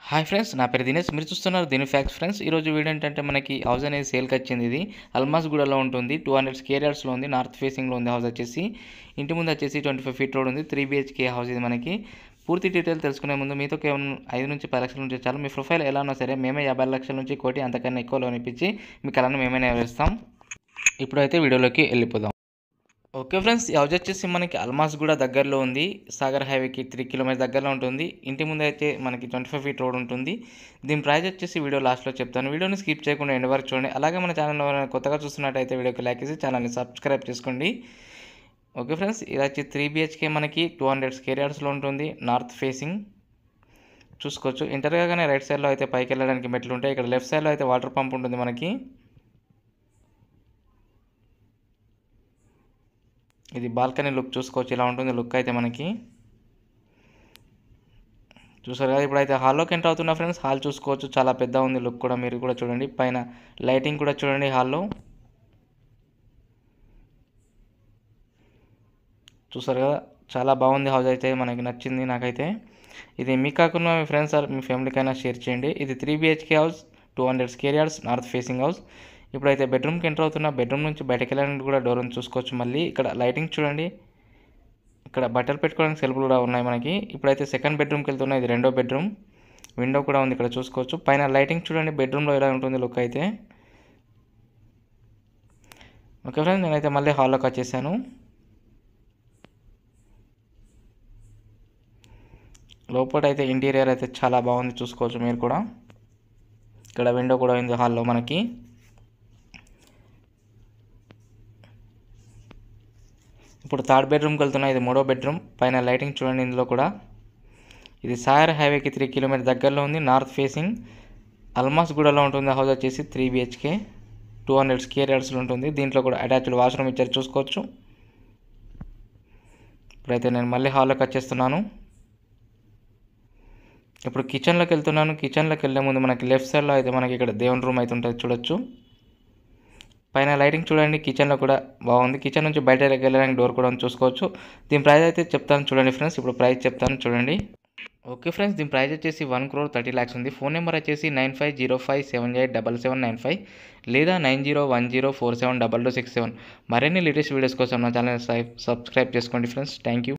Hi friends, నా పేరు దినేష్. మీరు చూస్తున్నారు దీని ఫ్యాక్ట్స్ ఫ్రెండ్స్. ఈరోజు వీడియో ఏంటంటే మనకి హౌస్ అనేది సేల్కి వచ్చింది. ఇది అల్మాస్గూడలో ఉంటుంది. 200 స్క్వేర్ యార్డ్స్లో ఉంది. నార్త్ ఫేసింగ్లో ఉంది హౌస్ వచ్చేసి. ఇంటి ముందు వచ్చేసి 25 ఫీట్ రోడ్ ఉంది. 3 BHK హౌస్ ఇది మనకి. పూర్తి డీటెయిల్ తెలుసుకునే ముందు మీతో కేవలం 5 నుంచి 10 లక్షల నుంచి చాలు. మీ ప్రొఫైల్ ఎలా ఉన్నా సరే మేమే 50 లక్షల నుంచి కోటి అంతకన్నా ఎక్కువ లోన్ ఇప్పించి మీ కళను మేమే నెరవేరుస్తాం. ఇప్పుడైతే వీడియోలోకి వెళ్ళిపోదాం. ఓకే ఫ్రెండ్స్, ఈ హౌస్ వచ్చేసి మనకి అల్మాస్గూడ దగ్గరలో ఉంది. సాగర్ హైవేకి 3 కిలోమీటర్ దగ్గరలో ఉంటుంది. ఇంటి ముందు అయితే మనకి 25 ఫీట్ రోడ్ ఉంటుంది. దీని ప్రైస్ వచ్చేసి వీడియో లాస్ట్లో చెప్తాను. వీడియోని స్కిప్ చేయకుండా ఎండ్ వరకు చూడండి. అలాగే మన ఛానల్లో కొత్తగా చూస్తున్నట్టయితే వీడియోకి లైక్ చేసి ఛానల్ని సబ్స్క్రైబ్ చేసుకోండి. ఓకే ఫ్రెండ్స్, ఇది వచ్చి 3 BHK మనకి 200 స్క్వేర్ యార్డ్స్లో ఉంటుంది. నార్త్ ఫేసింగ్ చూసుకోవచ్చు. ఎంటర్ కాగానే రైట్ సైడ్లో అయితే పైకి వెళ్ళడానికి మెట్లు ఉంటాయి. ఇక్కడ లెఫ్ట్ సైడ్లో అయితే వాటర్ పంప్ ఉంటుంది మనకి. ఇది బాల్కనీ లుక్ చూసుకోవచ్చు. ఇలా ఉంటుంది లుక్ అయితే మనకి. చూసారు కదా. ఇప్పుడైతే హాల్లోకి ఎంటర్ అవుతున్నా ఫ్రెండ్స్. హాల్ చూసుకోవచ్చు, చాలా పెద్ద ఉంది లుక్ కూడా. మీరు కూడా చూడండి, పైన లైటింగ్ కూడా చూడండి హాల్లో. చూసారు కదా, చాలా బాగుంది హౌస్ అయితే. మనకి నచ్చింది నాకైతే. ఇది మీకు కాకుండా మీ ఫ్రెండ్స్ ఆర్ మీ ఫ్యామిలీకైనా షేర్ చేయండి. ఇది 3 BHK house, 200 square yards, north facing house. ఇప్పుడైతే బెడ్రూమ్కి ఎంటర్ అవుతున్నా. బెడ్రూమ్ నుంచి బయటకు వెళ్ళడానికి కూడా డోర్ ఉంది చూసుకోవచ్చు. మళ్ళీ ఇక్కడ లైటింగ్ చూడండి. ఇక్కడ బట్టలు పెట్టుకోవడానికి సెల్ఫ్లు కూడా ఉన్నాయి మనకి. ఇప్పుడైతే సెకండ్ బెడ్రూమ్కి వెళ్తున్నా. ఇది రెండో బెడ్రూమ్. విండో కూడా ఉంది ఇక్కడ చూసుకోవచ్చు. పైన లైటింగ్ చూడండి బెడ్రూమ్లో ఎలా ఉంటుంది లుక్ అయితే. ఓకే ఫ్రెండ్స్, నేనైతే మళ్ళీ హాల్లోకి వచ్చేసాను. లోపల అయితే ఇంటీరియర్ అయితే చాలా బాగుంది చూసుకోవచ్చు మీరు కూడా. ఇక్కడ విండో కూడా ఉంది హాల్లో మనకి. ఇప్పుడు థర్డ్ బెడ్రూమ్కి వెళ్తున్నా. ఇది మూడో బెడ్రూమ్. పైన లైటింగ్ చూడండి ఇందులో కూడా. ఇది సాగర్ హైవేకి 3 కిలోమీటర్ దగ్గరలో ఉంది. నార్త్ ఫేసింగ్ అల్మాస్గూడలో ఉంటుంది. హౌస్ వచ్చేసి 3 BHK 200 స్క్వేర్ యార్డ్స్లో ఉంటుంది. దీంట్లో కూడా అటాచ్డ్ వాష్రూమ్ ఇచ్చారు చూసుకోవచ్చు. ఇప్పుడైతే నేను మళ్ళీ హాల్లోకి వచ్చేస్తున్నాను. ఇప్పుడు కిచెన్లోకి వెళ్తున్నాను. కిచెన్లోకి వెళ్ళే ముందు మనకి లెఫ్ట్ సైడ్లో అయితే మనకి ఇక్కడ దేవుని రూమ్ అయితే ఉంటుంది చూడొచ్చు. పైన లైటింగ్ చూడండి. కిచెన్లో కూడా బాగుంది. కిచెన్ నుంచి బయట వెళ్ళడానికి డోర్ కూడా చూసుకోవచ్చు. దీని ప్రైస్ అయితే చెప్తాను చూడండి ఫ్రెండ్స్. ఇప్పుడు ప్రైస్ చెప్తాను చూడండి. ఓకే ఫ్రెండ్స్, దీని ప్రైస్ వచ్చేసి 1,30,00,000 ఉంది. ఫోన్ నెంబర్ వచ్చేసి 9505787795 లేదా 9010472267. మరిన్ని లేటెస్ట్ వీడియోస్ కోసం నా ఛానల్ సబ్స్క్రైబ్ చేసుకోండి ఫ్రెండ్స్. Thank you.